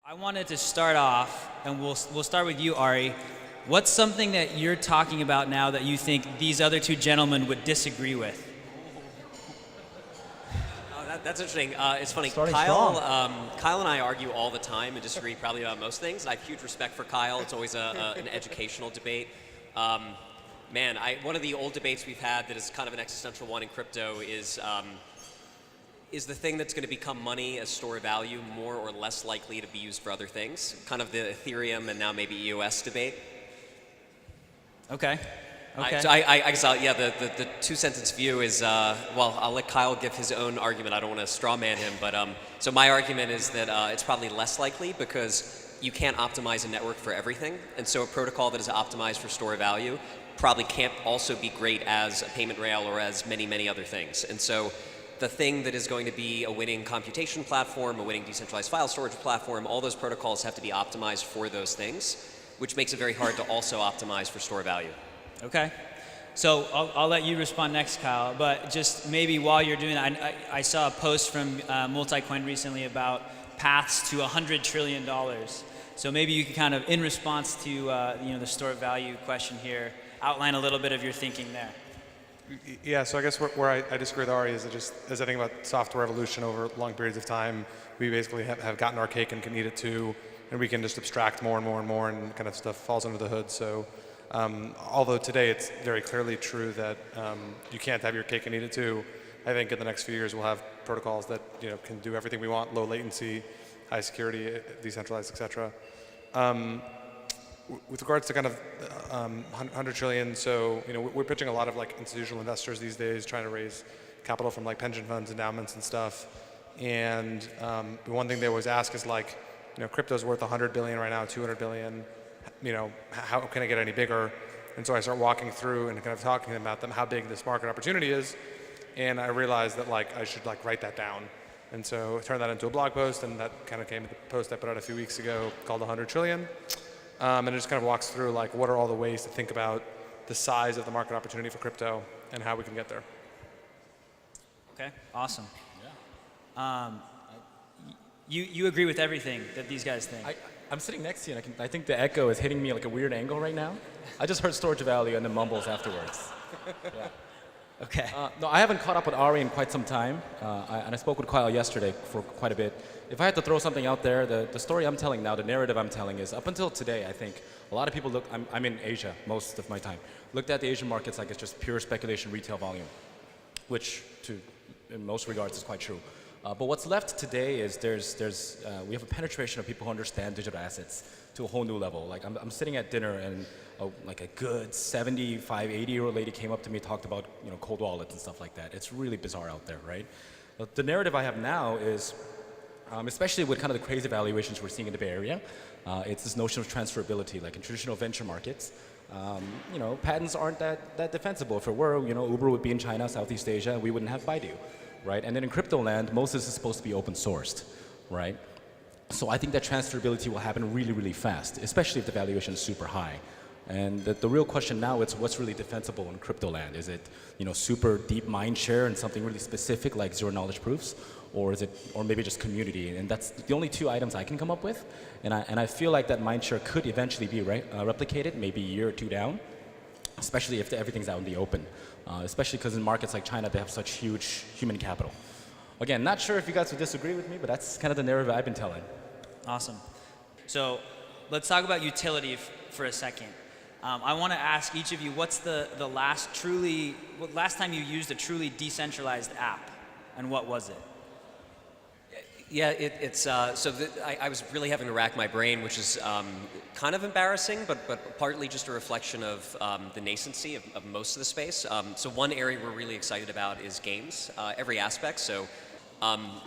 I wanted to start off, and we'll start with you, Ari. What's something that you're talking about now that you think these other two gentlemen would disagree with? That's interesting. It's funny. Starting Kyle and I argue all the time and disagree probably about most things. And I have huge respect for Kyle. It's always an educational debate. One of the old debates we've had that is kind of an existential one in crypto is the thing that's going to become money as store of value more or less likely to be used for other things? Kind of the Ethereum and now maybe EOS debate. Okay. I guess the two-sentence view is, I'll let Kyle give his own argument. I don't want to straw man him, but so my argument is that it's probably less likely because you can't optimize a network for everything. And so a protocol that is optimized for store of value probably can't also be great as a payment rail or as many, many other things. And so the thing that is going to be a winning computation platform, a winning decentralized file storage platform, all those protocols have to be optimized for those things, which makes it very hard to also optimize for store value. Okay. So I'll let you respond next, Kyle, but just maybe while you're doing that, I saw a post from Multicoin recently about paths to $100 trillion. So maybe you can kind of, in response to the store of value question here, outline a little bit of your thinking there. Yeah, so I guess where I disagree with Ari is that just as I think about software evolution over long periods of time, we basically have gotten our cake and can eat it too, and we can just abstract more and more and more, and kind of stuff falls under the hood. So although today it's very clearly true that you can't have your cake and eat it too, I think in the next few years we'll have protocols that can do everything we want, low latency, high security, decentralized, etc. With regards to kind of 100 trillion, so we're pitching a lot of like institutional investors these days, trying to raise capital from like pension funds, endowments, and stuff. And the one thing they always ask is like, crypto's worth 100 billion right now, 200 billion. How can it get any bigger? And so I start walking through and kind of talking about them, how big this market opportunity is, and I realized that like I should like write that down. And so I turned that into a blog post, and that kind of came to the post I put out a few weeks ago called 100 trillion. And it just kind of walks through like what are all the ways to think about the size of the market opportunity for crypto and how we can get there. Okay, awesome. Yeah. You agree with everything that these guys think? I'm sitting next to you, and I think the echo is hitting me like a weird angle right now. I just heard storage value and the mumbles afterwards. Yeah. Okay. No, I haven't caught up with Ari in quite some time, and I spoke with Kyle yesterday for quite a bit. If I had to throw something out there, the story I'm telling now, the narrative I'm telling is up until today, I think a lot of people look, I'm in Asia most of my time, looked at the Asian markets like it's just pure speculation retail volume, which in most regards is quite true. But what's left today is we have a penetration of people who understand digital assets to a whole new level. Like I'm sitting at dinner and like a good 75, 80-year-old lady came up to me and talked about cold wallets and stuff like that. It's really bizarre out there, right? But the narrative I have now is, especially with kind of the crazy valuations we're seeing in the Bay Area, it's this notion of transferability. Like in traditional venture markets, patents aren't that defensible. If it were, Uber would be in China, Southeast Asia, we wouldn't have Baidu, right? And then in crypto land, most of this is supposed to be open sourced, right? So I think that transferability will happen really, really fast, especially if the valuation is super high. And the real question now is what's really defensible in crypto land? Is it super deep mind share and something really specific like zero knowledge proofs, or maybe just community? And that's the only two items I can come up with. And I feel like that mind share could eventually be replicated, maybe a year or two down, especially if everything's out in the open. Especially because in markets like China, they have such huge human capital. Again, not sure if you guys would disagree with me, but that's kind of the narrative I've been telling. Awesome. So let's talk about utility for a second. I want to ask each of you, what's the last time you used a truly decentralized app, and what was it? Yeah, I was really having to rack my brain, which is kind of embarrassing, but partly just a reflection of the nascency of most of the space. So one area we're really excited about is games, every aspect. So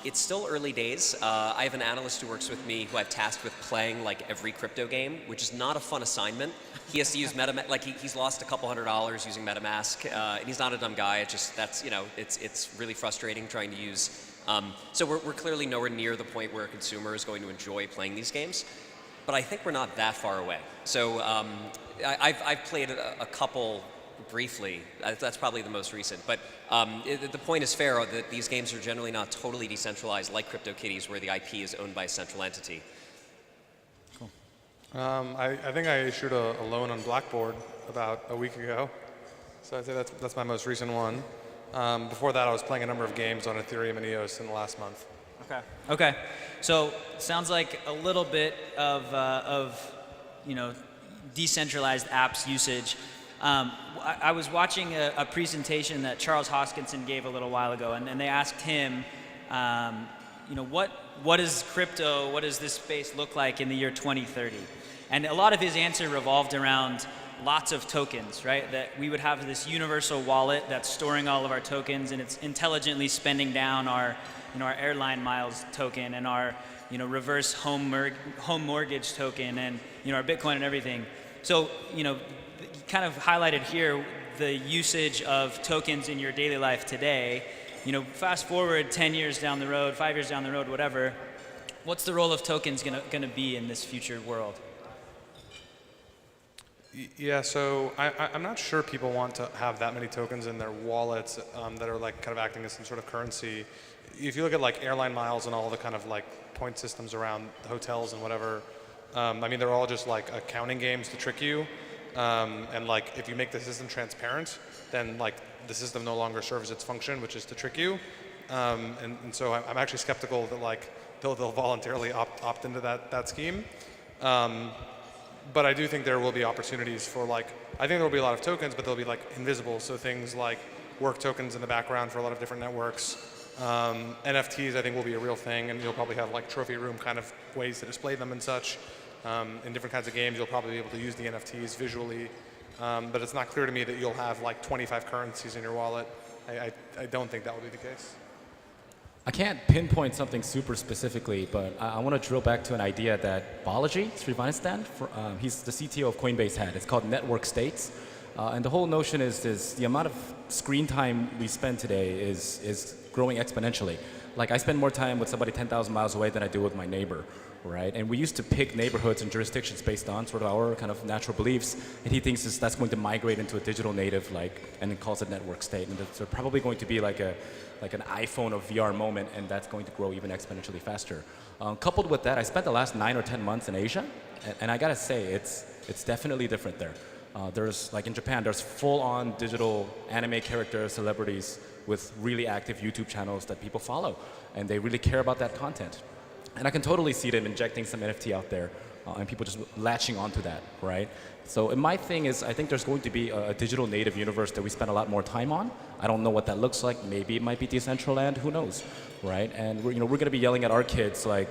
it's still early days. I have an analyst who works with me who I've tasked with playing like every crypto game, which is not a fun assignment. He has to use MetaMask, like he's lost a couple $100 using MetaMask, and he's not a dumb guy. It's really frustrating trying to use. So we're clearly nowhere near the point where a consumer is going to enjoy playing these games, but I think we're not that far away. So I've played a couple briefly. That's probably the most recent. But the point is fair that these games are generally not totally decentralized like CryptoKitties, where the IP is owned by a central entity. I think I issued a loan on Blackboard about a week ago. So I'd say that's my most recent one. Before that, I was playing a number of games on Ethereum and EOS in the last month. Okay. Okay. So sounds like a little bit of decentralized apps usage. I was watching a presentation that Charles Hoskinson gave a little while ago, and they asked him, what is crypto, what does this space look like in the year 2030? And a lot of his answer revolved around lots of tokens, right? That we would have this universal wallet that's storing all of our tokens, and it's intelligently spending down our airline miles token and our reverse home mortgage token and our Bitcoin and everything. So kind of highlighted here the usage of tokens in your daily life today. Fast forward 10 years down the road, 5 years down the road, whatever. What's the role of tokens gonna be in this future world? Yeah, so I'm not sure people want to have that many tokens in their wallets that are like kind of acting as some sort of currency. If you look at like airline miles and all the kind of like point systems around hotels and whatever, they're all just like accounting games to trick you. And like if you make the system transparent, then like the system no longer serves its function, which is to trick you. And so I'm actually skeptical that like they'll voluntarily opt into that scheme. But I do think there will be opportunities for I think there will be a lot of tokens, but they'll be like invisible. So things like work tokens in the background for a lot of different networks. NFTs I think will be a real thing, and you'll probably have like trophy room kind of ways to display them and such. In different kinds of games, you'll probably be able to use the NFTs visually. But it's not clear to me that you'll have like 25 currencies in your wallet. I don't think that will be the case. I can't pinpoint something super specifically, but I want to drill back to an idea that Balaji Srivanistan, he's the CTO of Coinbase, had. It's called network states. And the whole notion is the amount of screen time we spend today is growing exponentially. Like I spend more time with somebody 10,000 miles away than I do with my neighbor, right? And we used to pick neighborhoods and jurisdictions based on sort of our kind of natural beliefs, and he thinks that's going to migrate into a digital native, and then calls it network state. And it's probably going to be like an iPhone of VR moment, and that's going to grow even exponentially faster. Coupled with that, I spent the last 9 or 10 months in Asia, and I gotta say, it's definitely different there. There's, like in Japan, there's full-on digital anime character celebrities with really active YouTube channels that people follow, and they really care about that content. And I can totally see them injecting some NFT out there, and people just latching onto that, right? So my thing is, I think there's going to be a digital native universe that we spend a lot more time on. I don't know what that looks like. Maybe it might be Decentraland, who knows, right? And we're going to be yelling at our kids like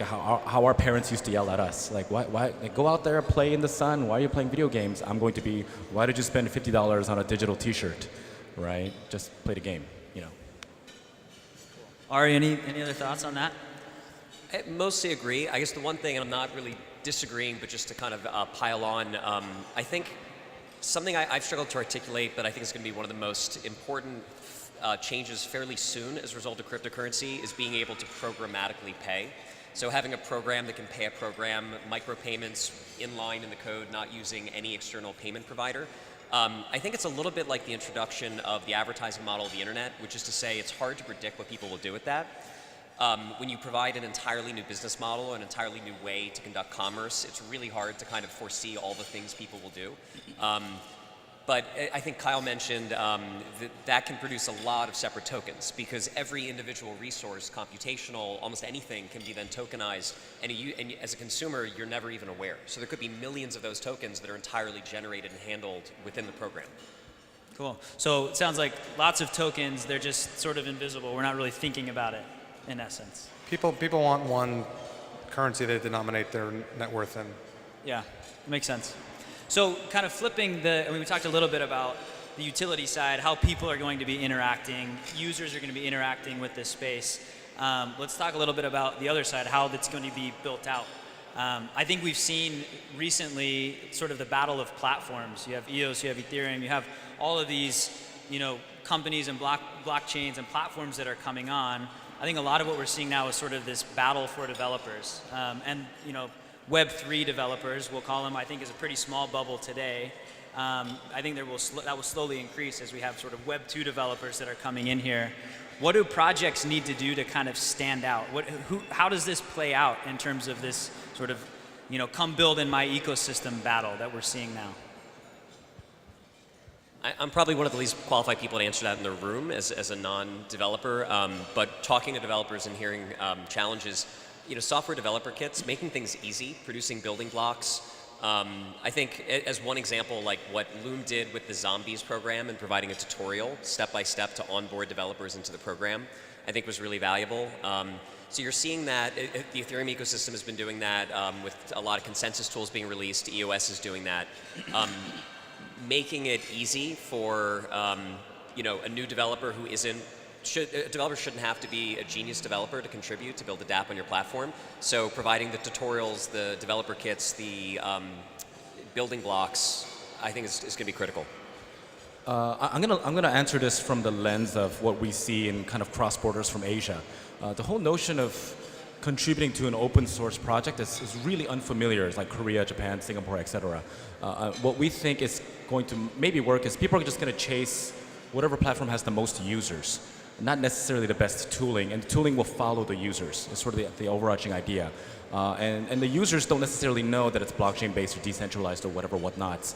how our parents used to yell at us. Why go out there, play in the sun. Why are you playing video games? I'm going to be, why did you spend $50 on a digital T-shirt, right? Just play the game, Ari, any other thoughts on that? I mostly agree. I guess the one thing, and I'm not really disagreeing, but just to kind of pile on, I think something I've struggled to articulate, but I think is going to be one of the most important changes fairly soon as a result of cryptocurrency is being able to programmatically pay. So having a program that can pay a program, micropayments in line in the code, not using any external payment provider. I think it's a little bit like the introduction of the advertising model of the internet, which is to say it's hard to predict what people will do with that. When you provide an entirely new business model, an entirely new way to conduct commerce, it's really hard to kind of foresee all the things people will do. But I think Kyle mentioned that can produce a lot of separate tokens because every individual resource, computational, almost anything can be then tokenized, and as a consumer, you're never even aware. So there could be millions of those tokens that are entirely generated and handled within the program. Cool. So it sounds like lots of tokens, they're just sort of invisible. We're not really thinking about it, in essence. People want one currency they denominate their net worth in. Yeah, makes sense. So kind of flipping we talked a little bit about the utility side, how people are going to be interacting, users are going to be interacting with this space. Let's talk a little bit about the other side, how that's going to be built out. I think we've seen recently sort of the battle of platforms. You have EOS, you have Ethereum, you have all of these, companies and blockchains and platforms that are coming on. I think a lot of what we're seeing now is sort of this battle for developers. Web3 developers, we'll call them, I think is a pretty small bubble today. I think that will slowly increase as we have sort of Web2 developers that are coming in here. What do projects need to do to kind of stand out? How does this play out in terms of this sort of come build in my ecosystem battle that we're seeing now? I'm probably one of the least qualified people to answer that in the room as a non-developer, but talking to developers and hearing challenges, software developer kits, making things easy, producing building blocks. I think as one example, like what Loom did with the Zombies program and providing a tutorial step-by-step to onboard developers into the program, I think was really valuable. So you're seeing that the Ethereum ecosystem has been doing that with a lot of consensus tools being released. EOS is doing that. Making it easy for a new developer who a developer shouldn't have to be a genius developer to contribute to build a dApp on your platform. So providing the tutorials, the developer kits, the building blocks, I think is going to be critical. I'm gonna answer this from the lens of what we see in kind of cross borders from Asia. The whole notion of contributing to an open source project is really unfamiliar. It's like Korea, Japan, Singapore, etc. What we think is going to maybe work is people are just going to chase whatever platform has the most users, not necessarily the best tooling, and the tooling will follow the users. It's sort of the overarching idea. And the users don't necessarily know that it's blockchain based or decentralized or whatever whatnots.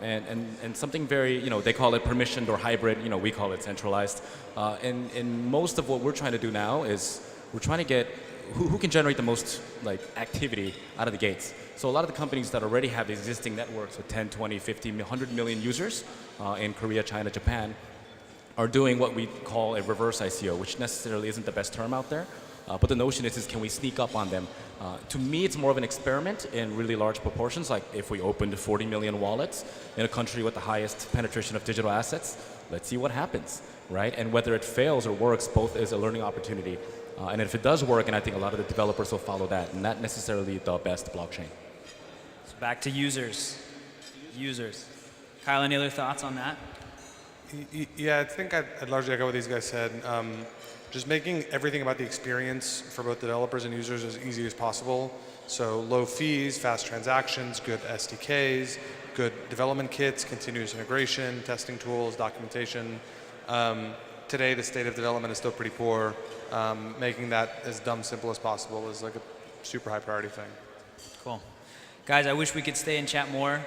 And something very, they call it permissioned or hybrid, we call it centralized. And most of what we're trying to do now is we're trying to get who can generate the most activity out of the gates. So a lot of the companies that already have existing networks with 10, 20, 50, 100 million users in Korea, China, Japan are doing what we call a reverse ICO, which necessarily isn't the best term out there. But the notion is can we sneak up on them? To me, it's more of an experiment in really large proportions. Like if we opened 40 million wallets in a country with the highest penetration of digital assets, let's see what happens, right? And whether it fails or works, both is a learning opportunity. And if it does work, and I think a lot of the developers will follow that, not necessarily the best blockchain. So back to users. Kyle, any other thoughts on that? Yeah, I think I'd largely echo what these guys said. Just making everything about the experience for both developers and users as easy as possible. So low fees, fast transactions, good SDKs, good development kits, continuous integration, testing tools, documentation. Today, the state of development is still pretty poor. Making that as dumb simple as possible is like a super high priority thing. Cool. Guys, I wish we could stay and chat more.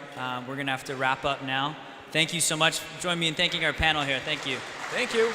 We're going to have to wrap up now. Thank you so much. Join me in thanking our panel here. Thank you. Thank you.